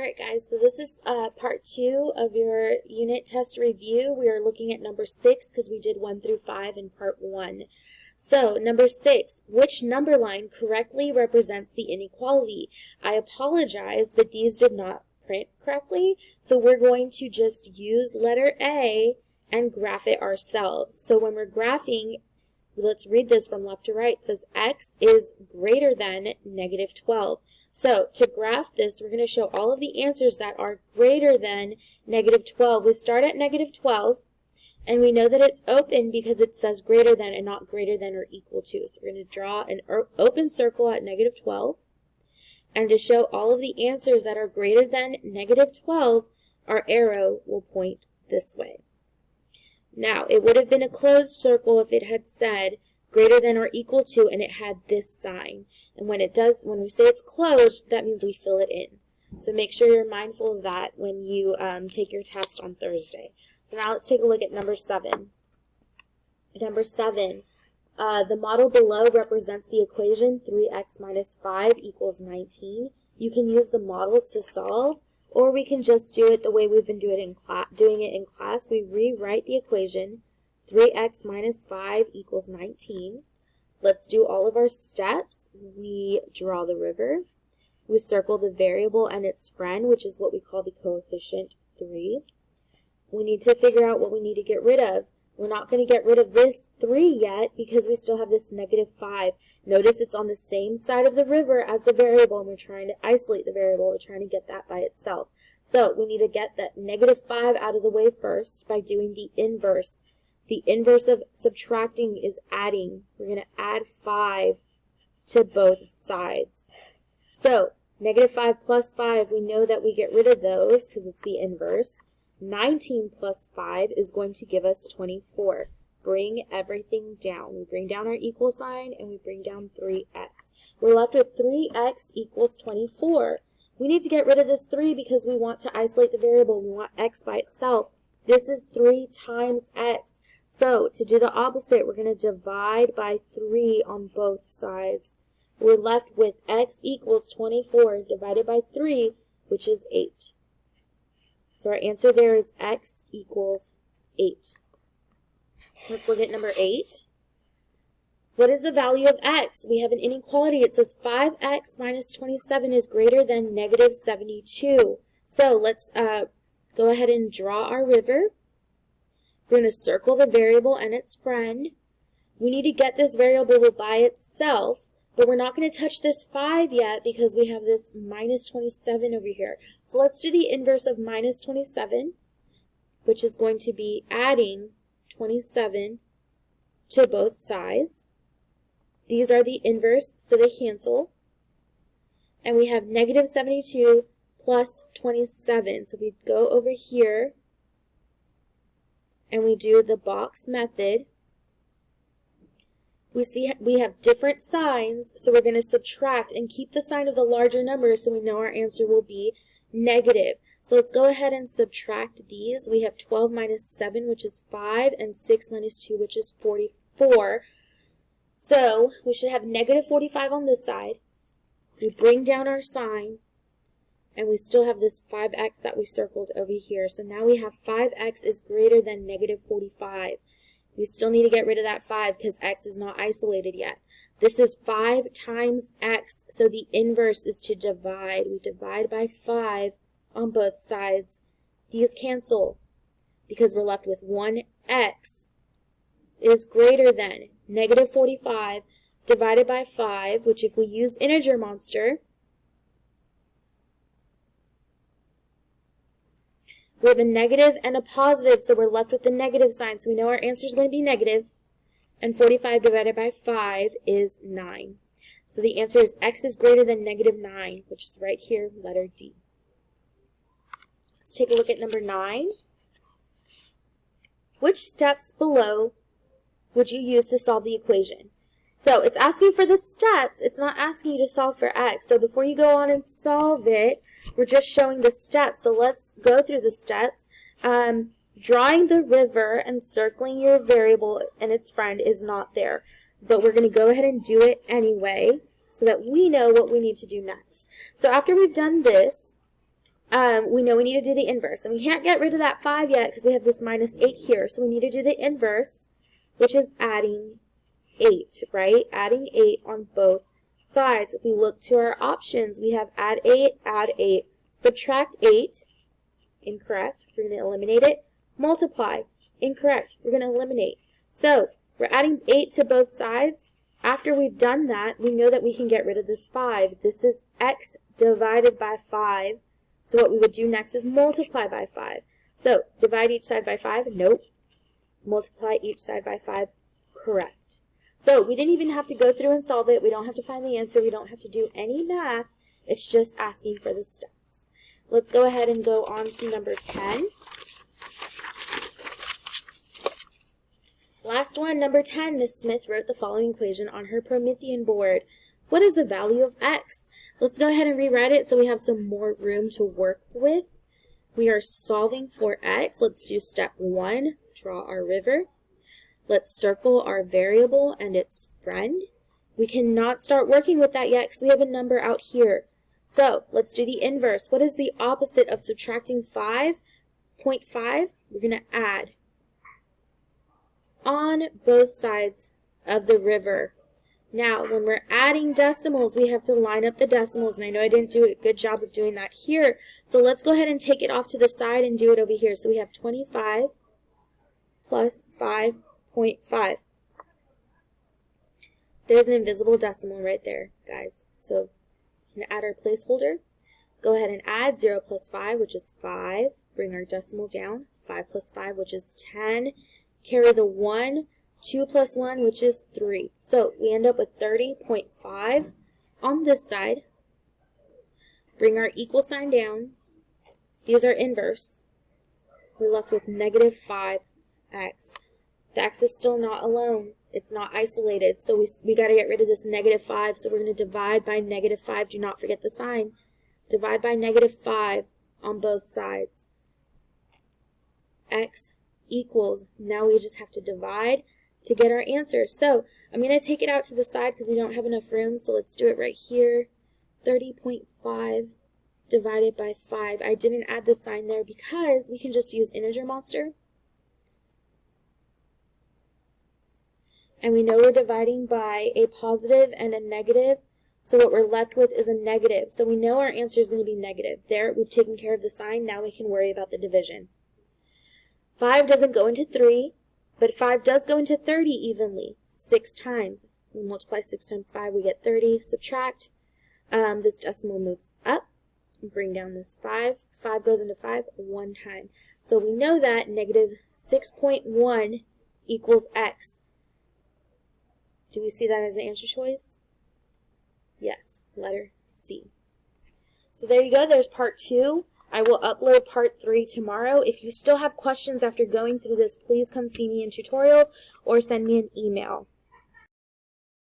Alright guys, so this is part 2 of your unit test review. We are looking at number 6 because we did 1 through 5 in part 1. So, number 6, which number line correctly represents the inequality? I apologize, but these did not print correctly, so we're going to just use letter A and graph it ourselves. So when we're graphing, let's read this from left to right. It says x is greater than negative 12. So to graph this, we're going to show all of the answers that are greater than negative 12. We start at negative 12, and we know that it's open because it says greater than and not greater than or equal to. So we're going to draw an open circle at negative 12. And to show all of the answers that are greater than negative 12, our arrow will point this way. Now, it would have been a closed circle if it had said greater than or equal to, and it had this sign. And when we say it's closed, that means we fill it in. So make sure you're mindful of that when you take your test on Thursday. So now let's take a look at number 7. Number 7, the model below represents the equation 3x minus 5 equals 19. You can use the models to solve, or we can just do it the way we've been doing it in class. We rewrite the equation 3x minus 5 equals 19. Let's do all of our steps. We draw the river. We circle the variable and its friend, which is what we call the coefficient 3. We need to figure out what we need to get rid of. We're not going to get rid of this 3 yet because we still have this negative 5. Notice it's on the same side of the river as the variable, and we're trying to isolate the variable. We're trying to get that by itself. So we need to get that negative 5 out of the way first by doing the inverse. The inverse of subtracting is adding. We're going to add 5 to both sides. So negative 5 plus 5, we know that we get rid of those because it's the inverse. 19 plus 5 is going to give us 24. Bring everything down. We bring down our equal sign and we bring down 3x. We're left with 3x equals 24. We need to get rid of this 3 because we want to isolate the variable. We want x by itself. This is 3 times x. So to do the opposite, we're going to divide by 3 on both sides. We're left with x equals 24 divided by 3, which is 8. So our answer there is x equals 8. Let's look at number 8. What is the value of x? We have an inequality. It says 5x minus 27 is greater than negative 72. So let's go ahead and draw our river. We're going to circle the variable and its friend. We need to get this variable by itself, but we're not going to touch this 5 yet because we have this minus 27 over here. So let's do the inverse of minus 27, which is going to be adding 27 to both sides. These are the inverse, so they cancel. And we have negative 72 plus 27. So if we go over here and we do the box method, we see we have different signs, so we're going to subtract and keep the sign of the larger number so we know our answer will be negative. So let's go ahead and subtract these. We have 12 minus 7, which is 5, and 6 minus 2, which is 44. So we should have negative 45 on this side. We bring down our sign, and we still have this 5x that we circled over here. So now we have 5x is greater than negative 45. We still need to get rid of that 5 because x is not isolated yet. This is 5 times x, so the inverse is to divide. We divide by 5 on both sides. These cancel because we're left with 1x is greater than negative 45 divided by 5, which if we use integer monster, we have a negative and a positive, so we're left with the negative sign. So we know our answer is going to be negative, and 45 divided by 5 is 9. So the answer is x is greater than negative 9, which is right here, letter D. Let's take a look at number 9. Which steps below would you use to solve the equation? So it's asking for the steps. It's not asking you to solve for x. So before you go on and solve it, we're just showing the steps. So let's go through the steps. Drawing the river and circling your variable and its friend is not there. But we're going to go ahead and do it anyway so that we know what we need to do next. So after we've done this, we know we need to do the inverse. And we can't get rid of that 5 yet because we have this minus 8 here. So we need to do the inverse, which is adding 8, right? Adding 8 on both sides. If we look to our options, we have add 8, subtract 8, incorrect. We're going to eliminate it. Multiply, incorrect. We're going to eliminate. So we're adding 8 to both sides. After we've done that, we know that we can get rid of this 5. This is x divided by 5. So what we would do next is multiply by 5. So divide each side by 5. Nope. Multiply each side by 5. Correct. So we didn't even have to go through and solve it. We don't have to find the answer. We don't have to do any math. It's just asking for the steps. Let's go ahead and go on to number 10. Last one, number 10, Ms. Smith wrote the following equation on her Promethean board. What is the value of x? Let's go ahead and rewrite it so we have some more room to work with. We are solving for x. Let's do step 1, draw our river. Let's circle our variable and its friend. We cannot start working with that yet because we have a number out here. So let's do the inverse. What is the opposite of subtracting 5? 0.5, we're going to add on both sides of the river. Now, when we're adding decimals, we have to line up the decimals, and I know I didn't do a good job of doing that here, so let's go ahead and take it off to the side and do it over here. So we have 25 plus 5.5. There's an invisible decimal right there, guys. So we're going to add our placeholder. Go ahead and add 0 plus 5, which is 5. Bring our decimal down. 5 plus 5, which is 10. Carry the 1, 2 plus 1, which is 3. So we end up with 30.5 on this side. Bring our equal sign down. These are inverse. We're left with negative 5x. The x is still not alone. It's not isolated. So we got to get rid of this negative 5. So we're going to divide by negative 5. Do not forget the sign. Divide by negative 5 on both sides. X equals, now we just have to divide to get our answer. So I'm going to take it out to the side because we don't have enough room, so let's do it right here. 30.5 divided by 5. I didn't add the sign there because we can just use integer monster. And we know we're dividing by a positive and a negative, so what we're left with is a negative. So we know our answer is going to be negative. There, we've taken care of the sign. Now we can worry about the division. 5 doesn't go into 3, but 5 does go into 30 evenly, 6 times. We multiply 6 times 5, we get 30. Subtract. This decimal moves up. Bring down this 5. 5 goes into 5 1 time. So we know that negative 6.1 equals x. Do we see that as an answer choice? Yes, letter C. So there you go. There's part 2. I will upload part 3 tomorrow. If you still have questions after going through this, please come see me in tutorials or send me an email.